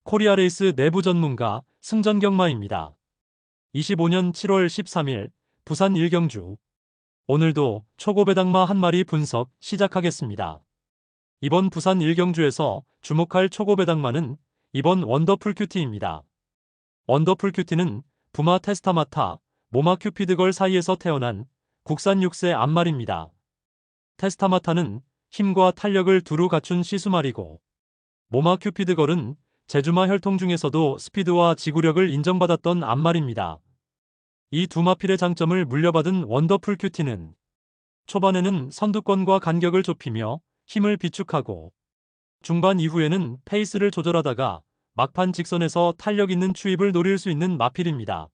코리아레이스 내부 전문가 승전경마입니다. 25년 7월 13일 부산 일경주. 오늘도 초고배당마 한 마리 분석 시작하겠습니다. 이번 부산 일경주에서 주목할 초고배당마는 이번 원더풀 큐티입니다. 원더풀 큐티는 부마 테스타마타, 모마 큐피드걸 사이에서 태어난 국산 6세 암말입니다. 테스타마타는 힘과 탄력을 두루 갖춘 시수말이고, 모마 큐피드걸은 제주마 혈통 중에서도 스피드와 지구력을 인정받았던 암말입니다. 이 두 마필의 장점을 물려받은 원더풀 큐티는 초반에는 선두권과 간격을 좁히며 힘을 비축하고, 중반 이후에는 페이스를 조절하다가 막판 직선에서 탄력 있는 추입을 노릴 수 있는 마필입니다.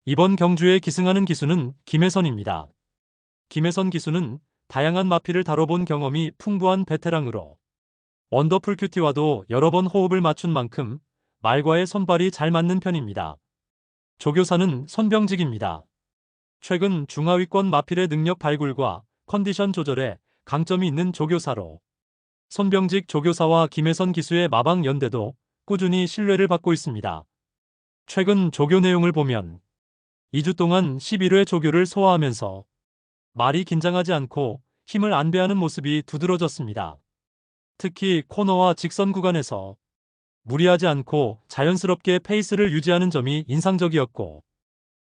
이번 경주에 기승하는 기수는 김혜선입니다. 김혜선 기수는 다양한 마필을 다뤄본 경험이 풍부한 베테랑으로 원더풀 큐티와도 여러 번 호흡을 맞춘 만큼 말과의 손발이 잘 맞는 편입니다. 조교사는 손병직입니다. 최근 중하위권 마필의 능력 발굴과 컨디션 조절에 강점이 있는 조교사로 손병직 조교사와 김혜선 기수의 마방 연대도 꾸준히 신뢰를 받고 있습니다. 최근 조교 내용을 보면 2주 동안 11회 조교를 소화하면서 말이 긴장하지 않고 힘을 안배하는 모습이 두드러졌습니다. 특히 코너와 직선 구간에서 무리하지 않고 자연스럽게 페이스를 유지하는 점이 인상적이었고,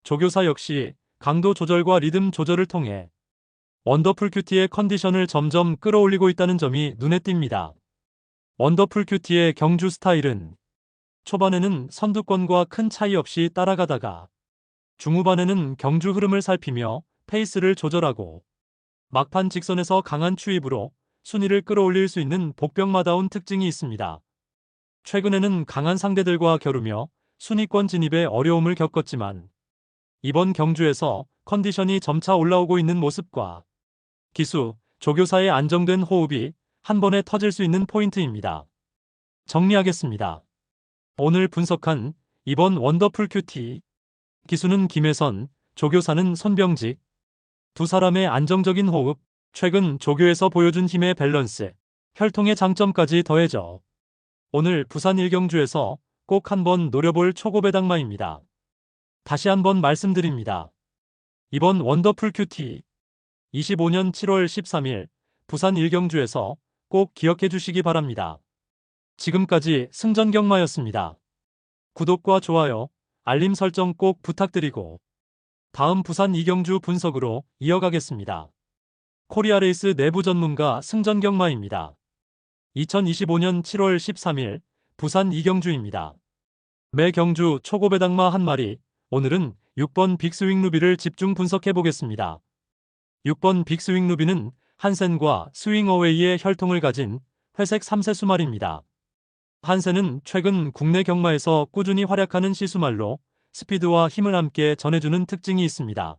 조교사 역시 강도 조절과 리듬 조절을 통해 원더풀 큐티의 컨디션을 점점 끌어올리고 있다는 점이 눈에 띕니다. 원더풀 큐티의 경주 스타일은 초반에는 선두권과 큰 차이 없이 따라가다가 중후반에는 경주 흐름을 살피며 페이스를 조절하고, 막판 직선에서 강한 추입으로 순위를 끌어올릴 수 있는 복병마다운 특징이 있습니다. 최근에는 강한 상대들과 겨루며 순위권 진입에 어려움을 겪었지만, 이번 경주에서 컨디션이 점차 올라오고 있는 모습과 기수, 조교사의 안정된 호흡이 한 번에 터질 수 있는 포인트입니다. 정리하겠습니다. 오늘 분석한 이번 원더풀 큐티. 기수는 김혜선, 조교사는 손병직. 두 사람의 안정적인 호흡, 최근 조교에서 보여준 힘의 밸런스, 혈통의 장점까지 더해져 오늘 부산 일경주에서 꼭 한번 노려볼 초고배당마입니다. 다시 한번 말씀드립니다. 이번 원더풀 큐티 25년 7월 13일 부산 일경주에서 꼭 기억해 주시기 바랍니다. 지금까지 승전경마였습니다. 구독과 좋아요, 알림 설정 꼭 부탁드리고 다음 부산 이경주 분석으로 이어가겠습니다. 코리아레이스 내부 전문가 승전경마입니다. 2025년 7월 13일 부산 이경주입니다. 매 경주 초고배당마 한 마리. 오늘은 6번 빅스윙 루비를 집중 분석해 보겠습니다. 6번 빅스윙 루비는 한센과 스윙 어웨이의 혈통을 가진 회색 3세 수말입니다. 한센은 최근 국내 경마에서 꾸준히 활약하는 시수말로 스피드와 힘을 함께 전해주는 특징이 있습니다.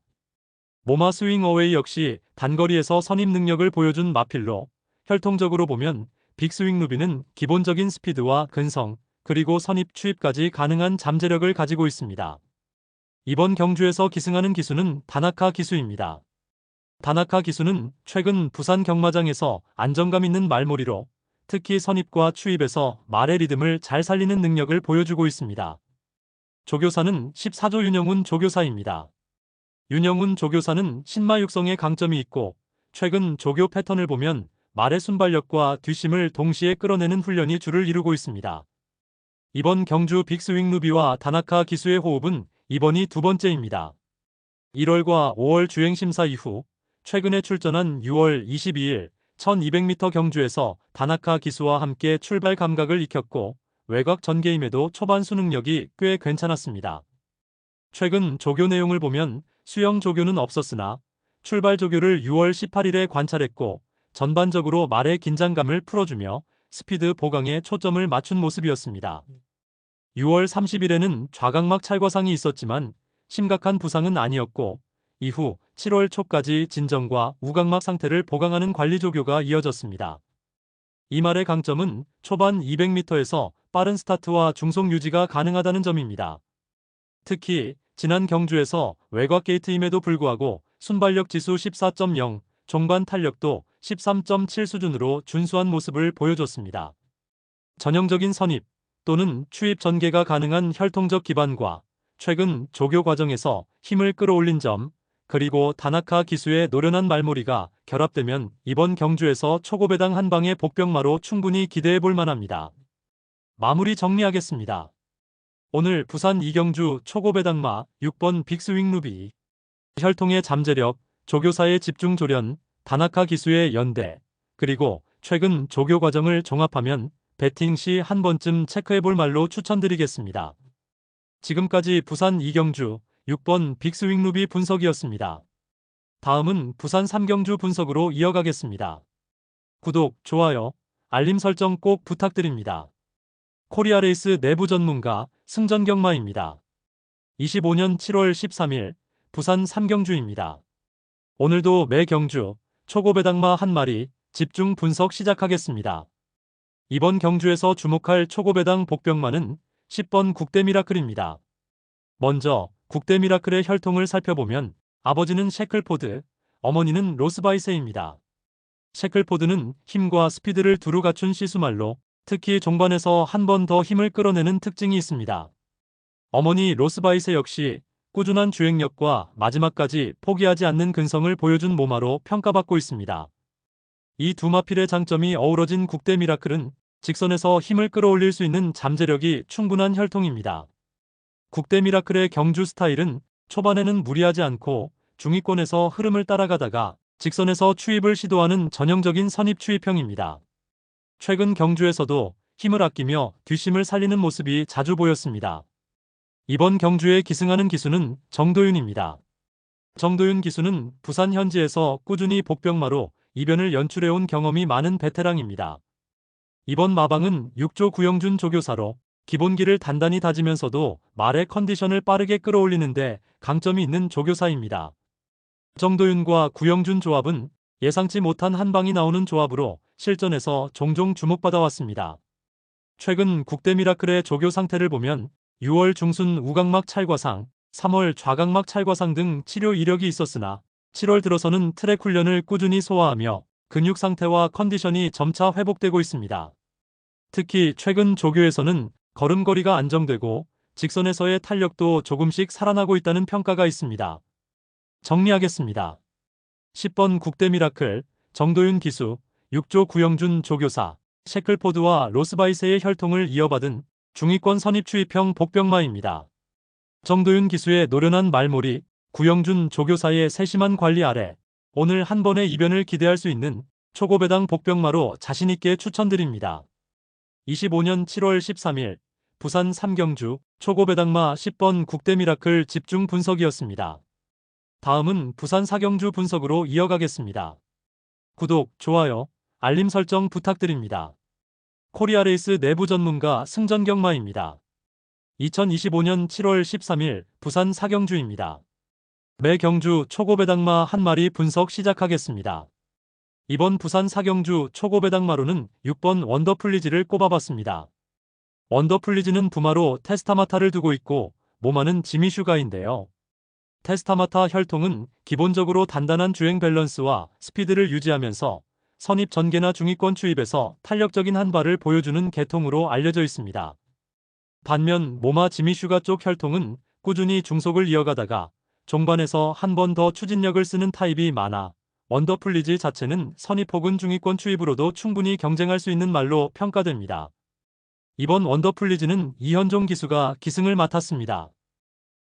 모마 스윙 어웨이 역시 단거리에서 선입 능력을 보여준 마필로 혈통적으로 보면 빅스윙 루비는 기본적인 스피드와 근성, 그리고 선입 추입까지 가능한 잠재력을 가지고 있습니다. 이번 경주에서 기승하는 기수는 다나카 기수입니다. 다나카 기수는 최근 부산 경마장에서 안정감 있는 말몰이로 특히 선입과 추입에서 말의 리듬을 잘 살리는 능력을 보여주고 있습니다. 조교사는 14조 윤영훈 조교사입니다. 윤영훈 조교사는 신마 육성에 강점이 있고, 최근 조교 패턴을 보면 말의 순발력과 뒷심을 동시에 끌어내는 훈련이 주를 이루고 있습니다. 이번 경주 빅스윙 루비와 다나카 기수의 호흡은 이번이 두 번째입니다. 1월과 5월 주행심사 이후 최근에 출전한 6월 22일 1200m 경주에서 다나카 기수와 함께 출발 감각을 익혔고, 외곽 전개임에도 초반 수능력이 꽤 괜찮았습니다. 최근 조교 내용을 보면 수영 조교는 없었으나 출발 조교를 6월 18일에 관찰했고, 전반적으로 말의 긴장감을 풀어주며 스피드 보강에 초점을 맞춘 모습이었습니다. 6월 30일에는 좌각막 찰과상이 있었지만 심각한 부상은 아니었고, 이후 7월 초까지 진정과 우각막 상태를 보강하는 관리 조교가 이어졌습니다. 이 말의 강점은 초반 200m에서 빠른 스타트와 중속 유지가 가능하다는 점입니다. 특히 지난 경주에서 외곽 게이트임에도 불구하고 순발력 지수 14.0, 종반 탄력도 13.7 수준으로 준수한 모습을 보여줬습니다. 전형적인 선입, 또는 추입 전개가 가능한 혈통적 기반과 최근 조교 과정에서 힘을 끌어올린 점, 그리고 다나카 기수의 노련한 말몰이가 결합되면 이번 경주에서 초고배당 한 방의 복병마로 충분히 기대해 볼 만합니다. 마무리 정리하겠습니다. 오늘 부산 이경주 초고배당마 6번 빅스윙 루비, 혈통의 잠재력, 조교사의 집중 조련, 다나카 기수의 연대, 그리고 최근 조교 과정을 종합하면 배팅 시 한 번쯤 체크해 볼 말로 추천드리겠습니다. 지금까지 부산 이경주 6번 빅스윙 루비 분석이었습니다. 다음은 부산 3경주 분석으로 이어가겠습니다. 구독, 좋아요, 알림 설정 꼭 부탁드립니다. 코리아레이스 내부 전문가 승전경마입니다. 25년 7월 13일 부산 3경주입니다. 오늘도 매 경주 초고배당마 한 마리 집중 분석 시작하겠습니다. 이번 경주에서 주목할 초고배당 복병마는 10번 국대미라클입니다. 먼저 국대미라클의 혈통을 살펴보면 아버지는 셰클포드, 어머니는 로스바이세입니다. 셰클포드는 힘과 스피드를 두루 갖춘 시수말로 특히 종반에서 한 번 더 힘을 끌어내는 특징이 있습니다. 어머니 로스바이세 역시 꾸준한 주행력과 마지막까지 포기하지 않는 근성을 보여준 모마로 평가받고 있습니다. 이 두 마필의 장점이 어우러진 국대미라클은 직선에서 힘을 끌어올릴 수 있는 잠재력이 충분한 혈통입니다. 국대미라클의 경주 스타일은 초반에는 무리하지 않고 중위권에서 흐름을 따라가다가 직선에서 추입을 시도하는 전형적인 선입 추입형입니다. 최근 경주에서도 힘을 아끼며 뒷심을 살리는 모습이 자주 보였습니다. 이번 경주에 기승하는 기수는 정도윤입니다. 정도윤 기수는 부산 현지에서 꾸준히 복병마로 이변을 연출해온 경험이 많은 베테랑입니다. 이번 마방은 6조 구영준 조교사로 기본기를 단단히 다지면서도 말의 컨디션을 빠르게 끌어올리는데 강점이 있는 조교사입니다. 정도윤과 구영준 조합은 예상치 못한 한 방이 나오는 조합으로 실전에서 종종 주목받아 왔습니다. 최근 국대미라클의 조교 상태를 보면 6월 중순 우각막 찰과상, 3월 좌각막 찰과상 등 치료 이력이 있었으나 7월 들어서는 트랙 훈련을 꾸준히 소화하며 근육 상태와 컨디션이 점차 회복되고 있습니다. 특히 최근 조교에서는 걸음걸이가 안정되고 직선에서의 탄력도 조금씩 살아나고 있다는 평가가 있습니다. 정리하겠습니다. 10번 국대미라클, 정도윤 기수, 6조 구영준 조교사, 셰클포드와 로스바이세의 혈통을 이어받은 중위권 선입추입형 복병마입니다. 정도윤 기수의 노련한 말몰이, 구영준 조교사의 세심한 관리 아래 오늘 한 번의 이변을 기대할 수 있는 초고배당 복병마로 자신있게 추천드립니다. 25년 7월 13일 부산 3경주 초고배당마 10번 국대미라클 집중 분석이었습니다. 다음은 부산 4경주 분석으로 이어가겠습니다. 구독, 좋아요, 알림 설정 부탁드립니다. 코리아레이스 내부 전문가 승전경마입니다. 2025년 7월 13일 부산 4경주입니다. 매 경주 초고배당마 한 마리 분석 시작하겠습니다. 이번 부산 4경주 초고배당마로는 6번 원더플리즈를 꼽아봤습니다. 원더플리즈는 부마로 테스타마타를 두고 있고 모마는 지미슈가인데요. 테스타마타 혈통은 기본적으로 단단한 주행 밸런스와 스피드를 유지하면서 선입 전개나 중위권 추입에서 탄력적인 한 발을 보여주는 계통으로 알려져 있습니다. 반면 모마 지미슈가 쪽 혈통은 꾸준히 중속을 이어가다가 종반에서 한 번 더 추진력을 쓰는 타입이 많아 원더플리즈 자체는 선입 혹은 중위권 추입으로도 충분히 경쟁할 수 있는 말로 평가됩니다. 이번 원더플리즈는 이현종 기수가 기승을 맡았습니다.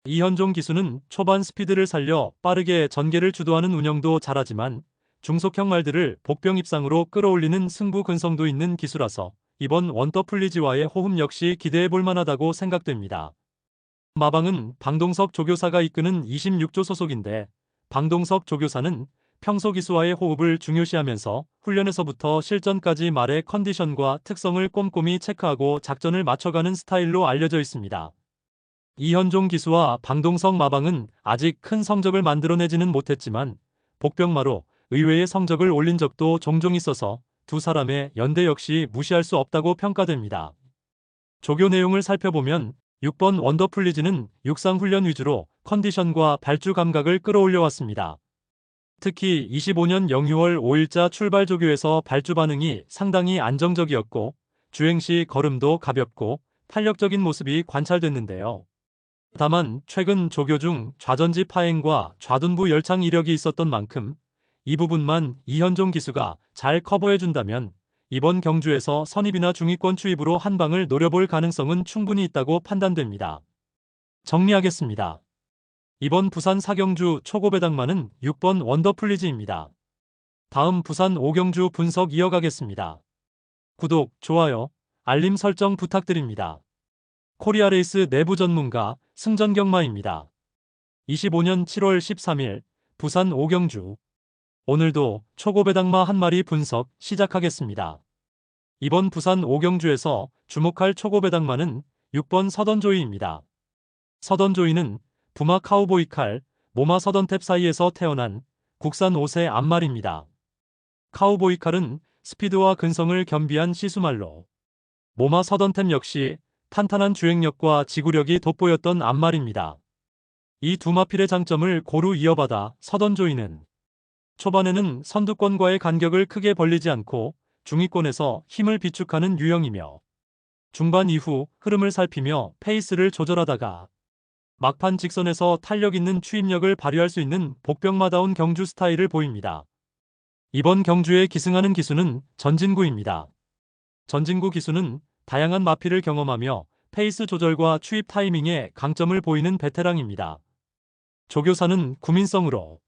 이현종 기수는 초반 스피드를 살려 빠르게 전개를 주도하는 운영도 잘하지만 중속형 말들을 복병 입상으로 끌어올리는 승부 근성도 있는 기수라서 이번 원더플리즈와의 호흡 역시 기대해 볼 만하다고 생각됩니다. 마방은 방동석 조교사가 이끄는 26조 소속인데 방동석 조교사는 평소 기수와의 호흡을 중요시하면서 훈련에서부터 실전까지 말의 컨디션과 특성을 꼼꼼히 체크하고 작전을 맞춰가는 스타일로 알려져 있습니다. 이현종 기수와 방동석 마방은 아직 큰 성적을 만들어내지는 못했지만 복병마로 의외의 성적을 올린 적도 종종 있어서 두 사람의 연대 역시 무시할 수 없다고 평가됩니다. 조교 내용을 살펴보면 6번 원더플리즈는 육상 훈련 위주로 컨디션과 발주 감각을 끌어올려왔습니다. 특히 25년 영유월 5일자 출발 조교에서 발주 반응이 상당히 안정적이었고 주행 시 걸음도 가볍고 탄력적인 모습이 관찰됐는데요. 다만 최근 조교 중 좌전지 파행과 좌둔부 열창 이력이 있었던 만큼 이 부분만 이현종 기수가 잘 커버해준다면 이번 경주에서 선입이나 중위권 추입으로 한 방을 노려볼 가능성은 충분히 있다고 판단됩니다. 정리하겠습니다. 이번 부산 4경주 초고배당마는 6번 원더플리즈입니다. 다음 부산 5경주 분석 이어가겠습니다. 구독, 좋아요, 알림 설정 부탁드립니다. 코리아레이스 내부 전문가 승전경마입니다. 25년 7월 13일 부산 5경주. 오늘도 초고배당마 한 마리 분석 시작하겠습니다. 이번 부산 5경주에서 주목할 초고배당마는 6번 서던조이입니다. 서던조이는 부마 카우보이 칼, 모마 서던탭 사이에서 태어난 국산 5세 암말입니다. 카우보이 칼은 스피드와 근성을 겸비한 시수말로, 모마 서던탭 역시 탄탄한 주행력과 지구력이 돋보였던 암말입니다. 이 두 마필의 장점을 고루 이어받아 서던조이는 초반에는 선두권과의 간격을 크게 벌리지 않고 중위권에서 힘을 비축하는 유형이며, 중반 이후 흐름을 살피며 페이스를 조절하다가 막판 직선에서 탄력 있는 추입력을 발휘할 수 있는 복병마다운 경주 스타일을 보입니다. 이번 경주에 기승하는 기수는 전진구입니다. 전진구 기수는 다양한 마필을 경험하며 페이스 조절과 추입 타이밍에 강점을 보이는 베테랑입니다. 조교사는 구민성으로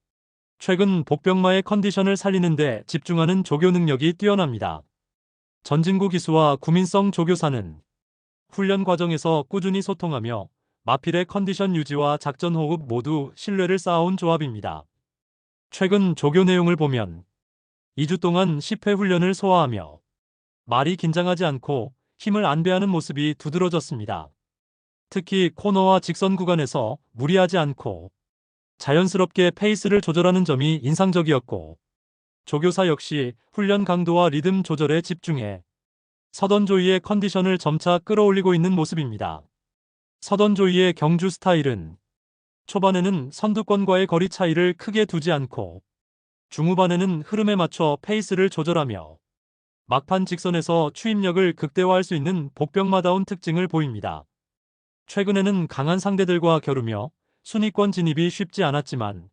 최근 복병마의 컨디션을 살리는 데 집중하는 조교 능력이 뛰어납니다. 전진구 기수와 구민성 조교사는 훈련 과정에서 꾸준히 소통하며 마필의 컨디션 유지와 작전 호흡 모두 신뢰를 쌓아온 조합입니다. 최근 조교 내용을 보면 2주 동안 10회 훈련을 소화하며 말이 긴장하지 않고 힘을 안배하는 모습이 두드러졌습니다. 특히 코너와 직선 구간에서 무리하지 않고 자연스럽게 페이스를 조절하는 점이 인상적이었고, 조교사 역시 훈련 강도와 리듬 조절에 집중해 서던조이의 컨디션을 점차 끌어올리고 있는 모습입니다. 서던조이의 경주 스타일은 초반에는 선두권과의 거리 차이를 크게 두지 않고 중후반에는 흐름에 맞춰 페이스를 조절하며 막판 직선에서 추입력을 극대화할 수 있는 복병마다운 특징을 보입니다. 최근에는 강한 상대들과 겨루며 순위권 진입이 쉽지 않았지만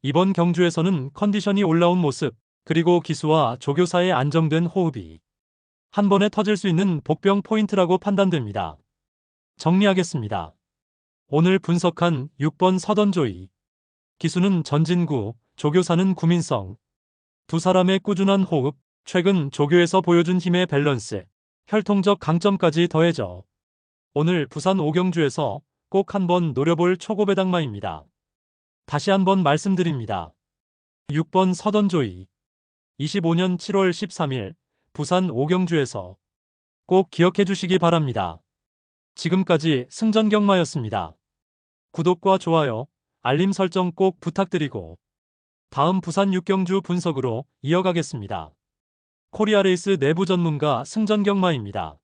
이번 경주에서는 컨디션이 올라온 모습, 그리고 기수와 조교사의 안정된 호흡이 한 번에 터질 수 있는 복병 포인트라고 판단됩니다. 정리하겠습니다. 오늘 분석한 6번 서던조이. 기수는 전진구, 조교사는 구민성. 두 사람의 꾸준한 호흡, 최근 조교에서 보여준 힘의 밸런스, 혈통적 강점까지 더해져 오늘 부산 5경주에서 꼭 한번 노려볼 초고배당마입니다. 다시 한번 말씀드립니다. 6번 서던조이. 25년 7월 13일 부산 5경주에서 꼭 기억해 주시기 바랍니다. 지금까지 승전경마였습니다. 구독과 좋아요, 알림 설정 꼭 부탁드리고 다음 부산 6경주 분석으로 이어가겠습니다. 코리아레이스 내부 전문가 승전경마입니다.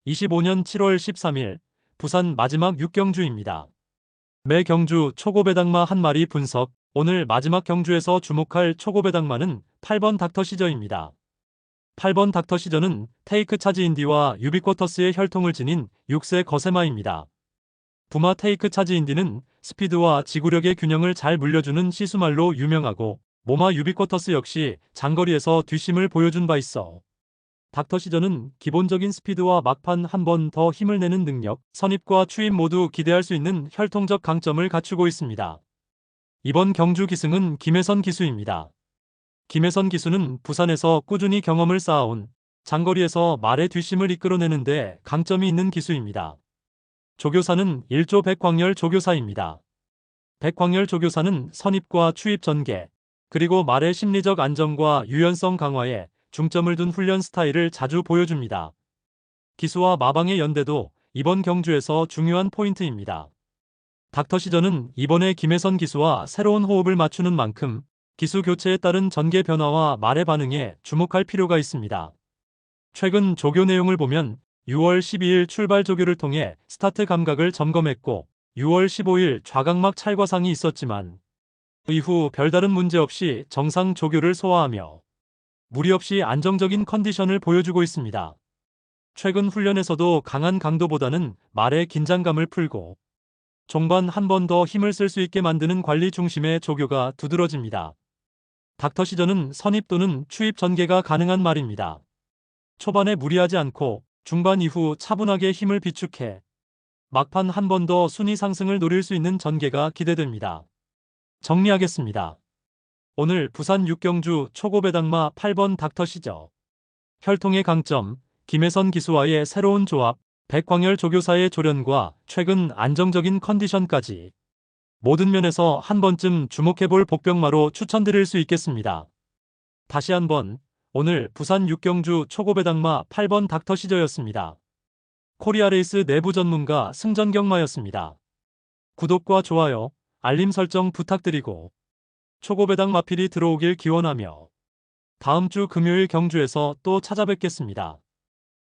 25년 7월 13일 부산 마지막 6경주입니다. 매 경주 초고배당마 한 마리 분석. 오늘 마지막 경주에서 주목할 초고배당마는 8번 닥터시저입니다. 8번 닥터시저는 테이크 차지 인디와 유비쿼터스의 혈통을 지닌 6세 거세마입니다. 부마 테이크 차지 인디는 스피드와 지구력의 균형을 잘 물려주는 시수말로 유명하고, 모마 유비쿼터스 역시 장거리에서 뒷심을 보여준 바 있어 닥터시저는 기본적인 스피드와 막판 한 번 더 힘을 내는 능력, 선입과 추입 모두 기대할 수 있는 혈통적 강점을 갖추고 있습니다. 이번 경주 기승은 김혜선 기수입니다. 김혜선 기수는 부산에서 꾸준히 경험을 쌓아온 장거리에서 말의 뒷심을 이끌어내는데 강점이 있는 기수입니다. 조교사는 1조 백광열 조교사입니다. 백광열 조교사는 선입과 추입 전개, 그리고 말의 심리적 안정과 유연성 강화에 중점을 둔 훈련 스타일을 자주 보여줍니다. 기수와 마방의 연대도 이번 경주에서 중요한 포인트입니다. 닥터시저는 이번에 김혜선 기수와 새로운 호흡을 맞추는 만큼 기수 교체에 따른 전개 변화와 말의 반응에 주목할 필요가 있습니다. 최근 조교 내용을 보면 6월 12일 출발 조교를 통해 스타트 감각을 점검했고 6월 15일 좌각막 찰과상이 있었지만 이후 별다른 문제 없이 정상 조교를 소화하며 무리 없이 안정적인 컨디션을 보여주고 있습니다. 최근 훈련에서도 강한 강도보다는 말의 긴장감을 풀고 종반 한 번 더 힘을 쓸 수 있게 만드는 관리 중심의 조교가 두드러집니다. 닥터 시저는 선입 또는 추입 전개가 가능한 말입니다. 초반에 무리하지 않고 중반 이후 차분하게 힘을 비축해 막판 한 번 더 순위 상승을 노릴 수 있는 전개가 기대됩니다. 정리하겠습니다. 오늘 부산 육경주 초고배당마 8번 닥터 시저. 혈통의 강점, 김혜선 기수와의 새로운 조합, 백광열 조교사의 조련과 최근 안정적인 컨디션까지 모든 면에서 한 번쯤 주목해볼 복병마로 추천드릴 수 있겠습니다. 다시 한번 오늘 부산 육경주 초고배당마 8번 닥터 시저였습니다. 코리아레이스 내부 전문가 승전경마였습니다. 구독과 좋아요, 알림 설정 부탁드리고 초고배당 마필이 들어오길 기원하며 다음 주 금요일 경주에서 또 찾아뵙겠습니다.